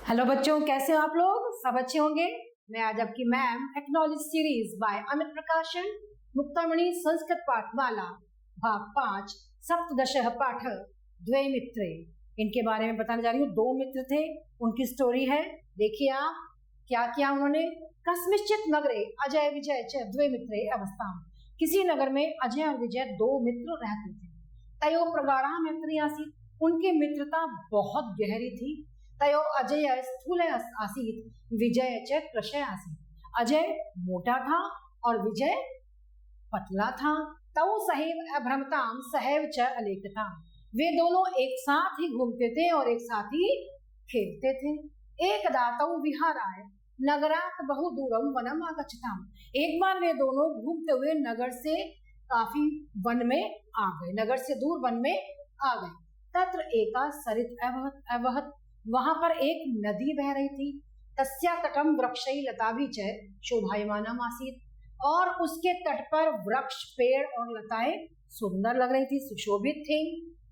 Hello बच्चों, कैसे हो आप लोग? सब अच्छे होंगे। मैं आज आपकी ma'am technology series by Amit प्रकाशन मुक्तामणि संस्कृत पाठमाला भाग 5 सप्तदश पाठ द्वे मित्रे, इनके बारे में बताने जा रही हूँ। 2 मित्र थे, उनकी स्टोरी है। देखिए आप क्या किया उन्होंने। कस्मिश्चित नगरे अजय विजय च द्वे मित्रे अवस्था, किसी नगर में अजय और विजय 2 मित्र रहते थे। तयो प्रगाढ़ा मैत्री आसीत, उनकी मित्रता बहुत गहरी थी। तयो अजय स्थूल आसीत विजय च कृशय आसीत, अजय मोटा था और विजय पतला था। तौ सहैव अभ्रमताम सहैव च अलेखताम, वे दोनों एक साथ ही घूमते थे और एक साथ ही खेलते थे। एकदा तौ विहाराय नगरात् बहु दूरम वनम आगच्छताम, एक बार वे दोनों घूमते हुए नगर से काफी वन में आ गए, नगर से दूर वन में आ गए। तत्र एका सरित अवहत, वहां पर एक नदी बह रही थी। तस्या तटम वृक्षै लताभि च शोभायमानम आसीत, और उसके तट पर वृक्ष पेड़ और लताएं सुंदर लग रही थी, सुशोभित थी।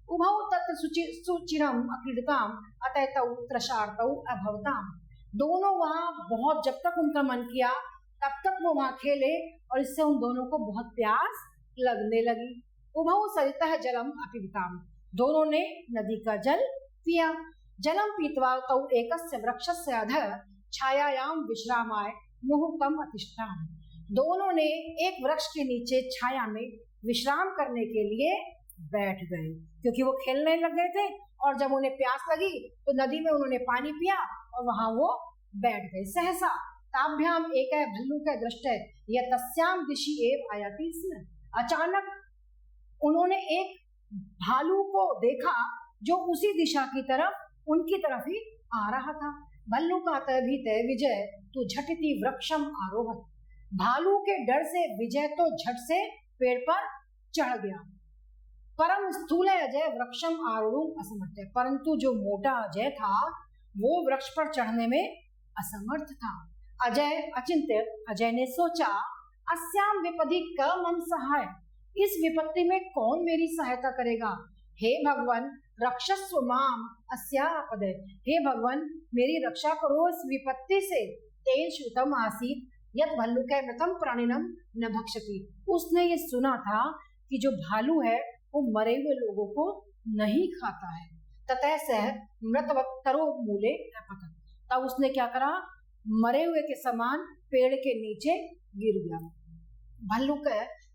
उभौ तत्र सुचिरम अक्रीडताम अतएतौ त्रषार्तौ अभवताम, दोनों वहां बहुत, जब तक उनका मन किया तब तक वो वहां खेले और इससे उन दोनों को बहुत प्यास लगने लगी। उभौ सरितः जलम अपिबताम, दोनों ने नदी का जल पिया। जलम पीत्वा तौ एकस्य वृक्षस्य अधः छायायां विश्रामाय मुहूर्तम अतिष्ठाम, दोनों ने एक वृक्ष के नीचे छाया में विश्राम करने के लिए बैठ गए, क्योंकि वो खेलने लग गए थे और जब उन्हें प्यास लगी तो नदी में उन्होंने पानी पिया और वहां वो बैठ गए। सहसा ताभ्याम एक भल्लूक दृष्टि यह तस्याम दिशि एव आयाति स्म, अचानक उन्होंने एक भालू को देखा जो उसी दिशा की तरफ, उनकी तरफ ही आ रहा था। भल्लू का भीते विजय तो झटिति वृक्षम आरोहत, भालू के डर से विजय तो झट से पेड़ पर चढ़ गया। परम स्थूल अजय वृक्षम आरोह असमर्थ, परंतु जो मोटा अजय था वो वृक्ष पर चढ़ने में असमर्थ था। अजय अचिंत्य, अजय ने सोचा, अस्याम विपदि क मम सहाय, इस विपत्ति में कौन मेरी सहायता करेगा। हे भगवान रक्षस्व माम अस्यापदे, हे भगवान मेरी रक्षा करो इस विपत्ति से। तेन श्रुतम आसीत यत भल्लुकै मृतम प्राणिनम न भक्षति, उसने ये सुना था कि जो भालू है वो मरे हुए लोगों को नहीं खाता है। ततः सह मृतवत्तरो मूले अपतत, तब उसने क्या करा, मरे हुए के समान पेड़ के नीचे गिर गया। भल्लुक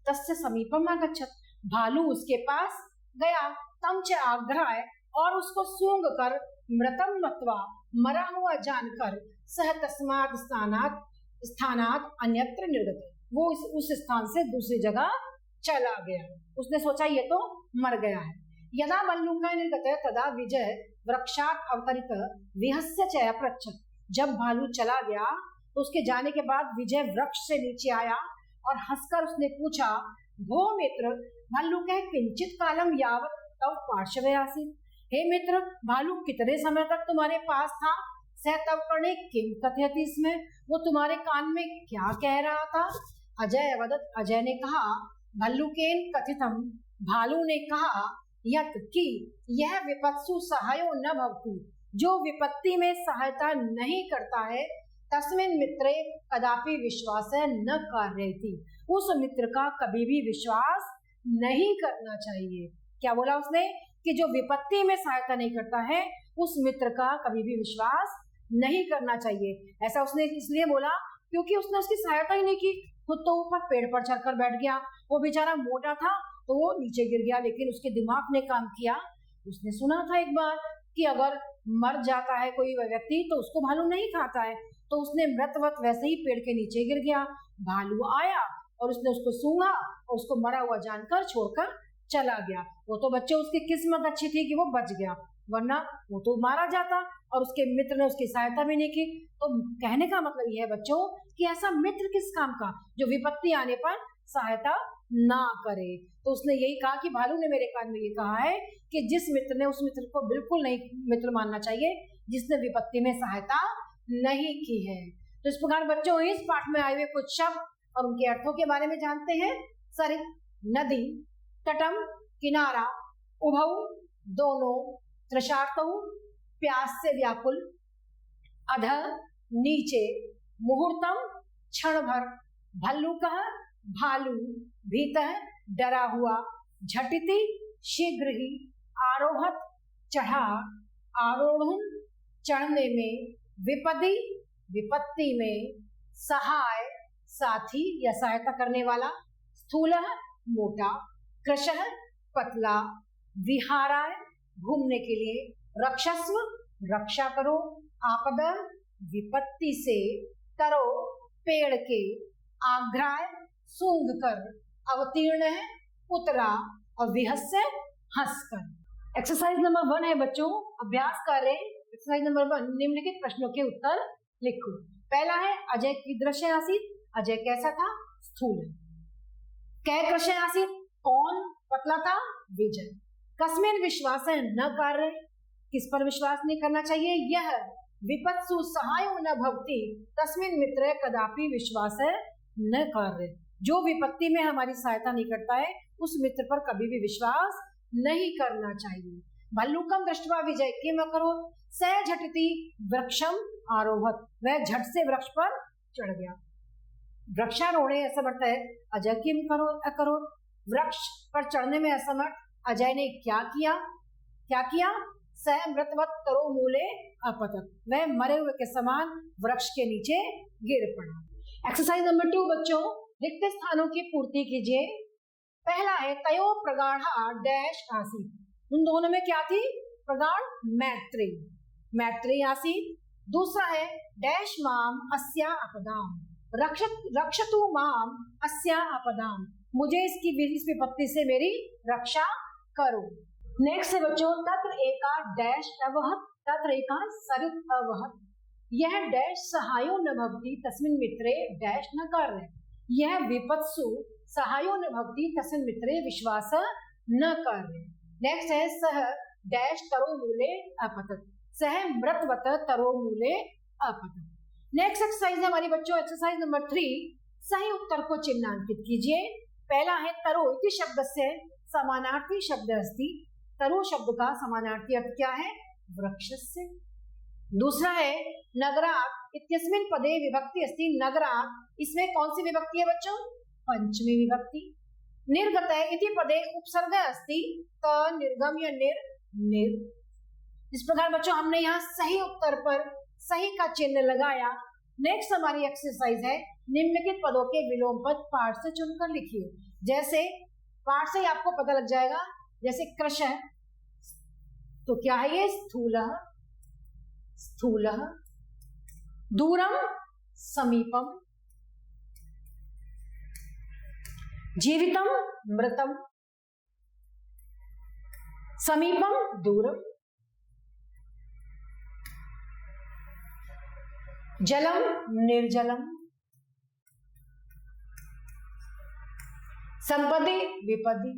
तस्य समीपम आगच्छत, भालू उसके पास गया। तम च आग्रहाय, और उसको सूंघ कर, मृतम मत्वा, मरा हुआ जानकर, सह तस्मात् स्थानात् अन्यत्र निर्गत, वो उस स्थान से दूसरी जगह चला गया। उसने सोचा ये तो मर गया है। यदा भल्लूका निर्गत तदा विजय वृक्षात् अवतरित विहस्य च अपृच्छत्, जब भालू चला गया तो उसके जाने के बाद विजय वृक्ष से नीचे आया और हंसकर उसने पूछा, भो मित्र भल्लूकै किंचित कालम यावत् तव पार्श्वे आसीत्, हे मित्र भालू कितने समय तक तुम्हारे पास था। सह तव कर्णे किम कथयति स्म, वो तुम्हारे कान में क्या कह रहा था। अजय अवदत्, अजय ने कहा, भल्लुकेन कथितम, भालू ने कहा, यत कि यह विपत्सु सहायो न भवतु, जो विपत्ति में सहायता नहीं करता है, तस्मिन् मित्रे कदापि विश्वास न कार्यति, उस मित्र का कभी भी विश्वास नहीं करना चाहिए। क्या बोला उसने कि जो विपत्ति में सहायता नहीं करता है उस मित्र का कभी भी विश्वास नहीं करना चाहिए। ऐसा उसने इसलिए बोला क्योंकि उसने उसकी सहायता ही नहीं की, खुद तो ऊपर पेड़ पर चढ़कर बैठ गया। वो बेचारा मोटा था तो वो नीचे गिर गया, लेकिन उसके दिमाग ने काम किया। उसने सुना था एक बार कि अगर मर जाता है कोई व्यक्ति तो उसको भालू नहीं खाता है, तो उसने मृतवत वैसे ही पेड़ के नीचे गिर गया। भालू आया और उसने उसको सूंघा और उसको मरा हुआ जानकर छोड़कर चला गया। वो तो बच्चे उसकी किस्मत अच्छी थी कि वो बच गया, वरना वो तो मारा जाता, और उसके मित्र ने उसकी सहायता भी नहीं की। तो कहने का मतलब यह है बच्चों कि ऐसा मित्र किस काम का जो विपत्ति आने पर सहायता ना करे। तो उसने यही कहा कि भालू ने मेरे कान में ये कहा है कि जिस मित्र ने, उस मित्र को बिल्कुल नहीं मित्र मानना चाहिए जिसने विपत्ति में सहायता नहीं की है। तो इस प्रकार बच्चों इस पाठ में आए हुए कुछ शब्द और उनके अर्थों के बारे में जानते हैं। सरित नदी, तटम किनारा, उभौ दोनों, तृषार्तौ प्यास से व्याकुल, अधः नीचे, मुहूर्तम क्षण भर, भल्लुकः भालू, भीतः डरा हुआ, झटिति शीघ्र ही, आरोहत चढ़ा, आरोहण चढ़ने में, विपदि विपत्ति में, सहाय साथी या सहायता करने वाला, स्थूलः मोटा, कृशः पतला, विहाराय घूमने के लिए, रक्षस्व रक्षा करो, आपदा विपत्ति से, तरो पेड़ के, आघ्राय सूंघ कर, अवतीर्ण है उतरा, और विहस्य हंसकर। एक्सरसाइज नंबर 1 है बच्चों, अभ्यास कार्य। एक्सरसाइज नंबर 1, निम्नलिखित प्रश्नों के उत्तर लिखो। पहला है अजय कीदृश आसीत्, अजय कैसा था, स्थूल। कै कृश आसीत्, कौन पतला था, विजय। कस्मिन् विश्वास न कार्य, किस पर विश्वास नहीं करना चाहिए, यह विपत्सु सहायो न भवति तस्मिन् मित्रे कदापि विश्वास न कार्य, जो विपत्ति में हमारी सहायता नहीं करता है उस मित्र पर कभी भी विश्वास नहीं करना चाहिए। भल्लुकम दृष्ट्वा विजय किम अकरोत्, स झटिति वृक्षम आरोहत, वह झट से वृक्ष पर चढ़ गया। वृक्षारोहण ऐसा बढ़ता है, अजय किम करो अकरोत्, वृक्ष पर चढ़ने में असमर्थ अजय ने क्या किया, स मृतवत तरो मूले अपतत, वह मरे हुए के समान वृक्ष के नीचे गिर पड़ा। एक्सरसाइज नंबर 2 बच्चों, रिक्त स्थानों की पूर्ति कीजिए। पहला है तयो प्रगाढ़ा डैश आसीत्, उन दोनों में क्या थी, प्रगाढ़ मैत्रेयी आसीत्। दूसरा है डैश माम अस्या आपदाम, रक्षतु माम अस्या आपदाम, मुझे इस विपत्ति से मेरी रक्षा करो। नेक्स्ट है बच्चों, तत्र एका डैश अवहत, तत्र एका सरित अवहत, यह डैश सहायो न भवति तस्मिन् मित्रे डैश न कार्य, यह विपत्सु सहायो न भवति तस्मिन् मित्रे विश्वास न कार्य। नेक्स्ट है सह डैश तरो मूले अपतत, सह मृतवत तरो मूले अपतत। नेक्स्ट एक्सरसाइज है हमारी बच्चों, एक्सरसाइज नंबर 3, सही उत्तर को चिन्हांकित कीजिए। पहला है तरो इति शब्द से समानार्थी शब्द अस्ति, तरो शब्द का समानार्थी अर्थ क्या है, वृक्षस्य। दूसरा है नगरात् इत्यस्मिन् पदे विभक्ति अस्ति, नगरात्, इसमें कौन सी विभक्ति है बच्चों, पंचमी विभक्ति। निर्गतः इति पदे उपसर्ग अस्ति, त निर्गम या निर। इस प्रकार बच्चों हमने यहाँ सही उत्तर पर सही का चिन्ह लगाया। नेक्स्ट हमारी एक्सरसाइज है निम्नलिखित पदों के विलोम पद पाठ से चुनकर लिखिए। जैसे पाठ से आपको पता लग जाएगा, जैसे कृश है तो क्या है ये, स्थूलः, दूरम समीपम, जीवितम मृतम, समीपम दूरम, जलम निर्जलम, संपदि विपदि,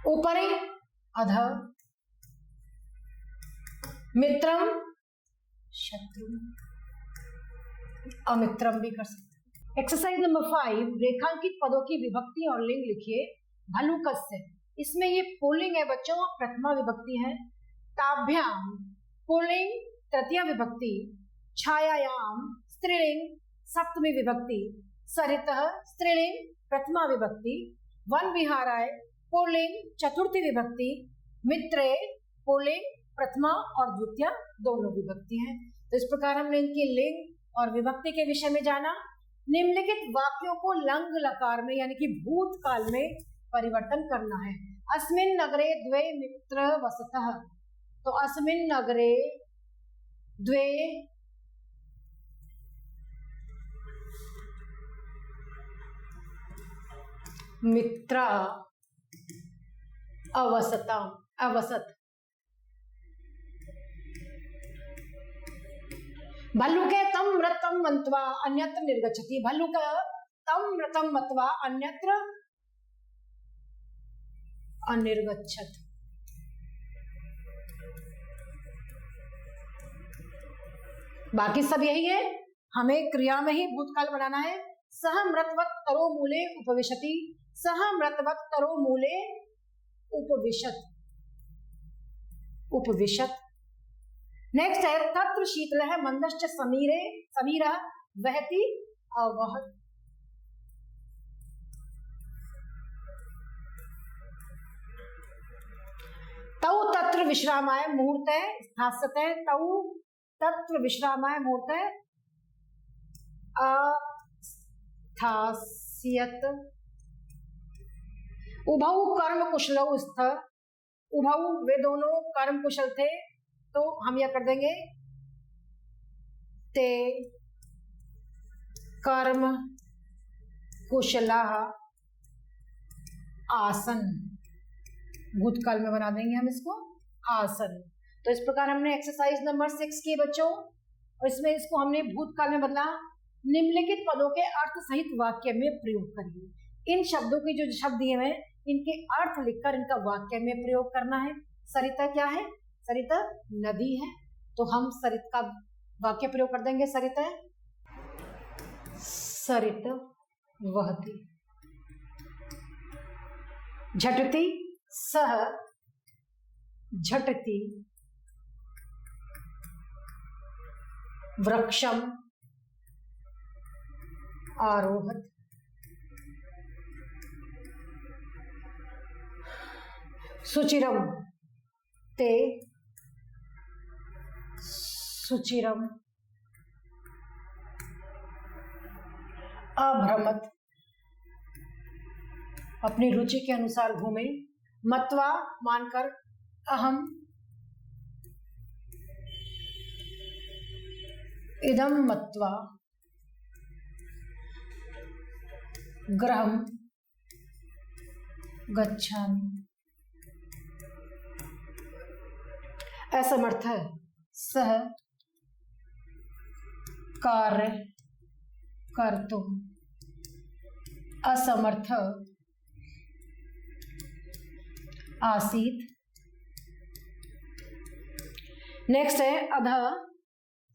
उपरि अधः, मित्रम शत्रु, अमित्रम भी कर सकते। एक्सरसाइज नंबर 5, रेखांकित पदों की विभक्ति और लिंग लिखिए। भल्लुकस्य, इसमें ये पुल्लिंग है बच्चों, प्रथमा विभक्ति है। ताभ्याम पुल्लिंग तृतीया विभक्ति, छायायाम स्त्रीलिंग सप्तमी विभक्ति, सरितः स्त्रीलिंग प्रथमा विभक्ति, वन विहाराय पुल्लिंग चतुर्थी विभक्ति, मित्रे पुल्लिंग प्रथमा और द्वितीय दोनों विभक्ति हैं। तो इस प्रकार हमने इनकी लिंग और विभक्ति के विषय में जाना। निम्नलिखित वाक्यों को लंग लकार में यानी कि भूतकाल में परिवर्तन करना है। अस्मिन् नगरे द्वे मित्र वसतः, तो अस्मिन् नगरे द्वे मित्रा अवसत। भल्लुके तम मृतम मत्वा अन्यत्र निर्गच्छति, भल्लुक तम मृतम मत्वा अन्यत्र अनिर्गच्छत। बाकी सब यही है, हमें क्रिया में ही भूतकाल बनाना है। सह मृतवत तरो मूले उपविशति, सह मृतवत तरो मूले उपविशत। नेक्स्ट है तत्र शीतलः मंदश्च समीरः वहति अवहत्। तौ तत्र विश्रामाय मुहूर्तः स्थास्यते। तौ तत्र विश्रामाय मुहूर्तः अस्थास्यत। उभौ कर्म कुशलौ स्थ। उभौ वे दोनों कर्म कुशल थे, तो हम यह कर देंगे ते कर्म कुशलाः आसन। भूतकाल में बना देंगे हम इसको आसन। तो इस प्रकार हमने एक्सरसाइज नंबर 6 की बच्चों, और इसमें इसको हमने भूतकाल में बदला। निम्नलिखित पदों के अर्थ सहित वाक्य में प्रयोग करिए। इन शब्दों के जो शब्द दिए हुए इनके अर्थ लिखकर इनका वाक्य में प्रयोग करना है। सरिता क्या है? सरिता नदी है, तो हम सरित का वाक्य प्रयोग कर देंगे। सरिता सरित वहती। झटती सह झटती। वृक्षम आरोहत। सुचिरम ते सुचिरम अभ्रमत। अपनी रुचि के अनुसार घूमे। मत्वा मानकर अहम इदम मत्वा गृहं गच्छामि। असमर्थ सह कार्य कर्तुम। असमर्थ आसीत। नेक्स्ट है अधः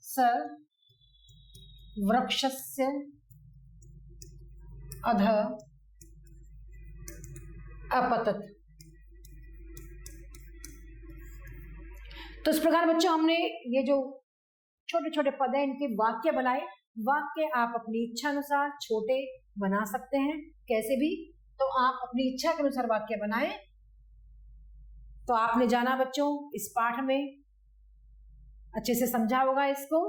स वृक्षस्य अधः अपतत। तो इस प्रकार बच्चों हमने ये जो छोटे छोटे पद हैं इनके वाक्य बनाए। वाक्य आप अपनी इच्छा अनुसार छोटे बना सकते हैं, कैसे भी। तो आप अपनी इच्छा के अनुसार वाक्य बनाएं। तो आपने जाना बच्चों इस पाठ में अच्छे से समझा होगा इसको,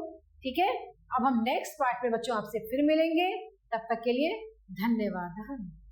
ठीक है। अब हम नेक्स्ट पार्ट में बच्चों आपसे फिर मिलेंगे, तब तक के लिए धन्यवाद।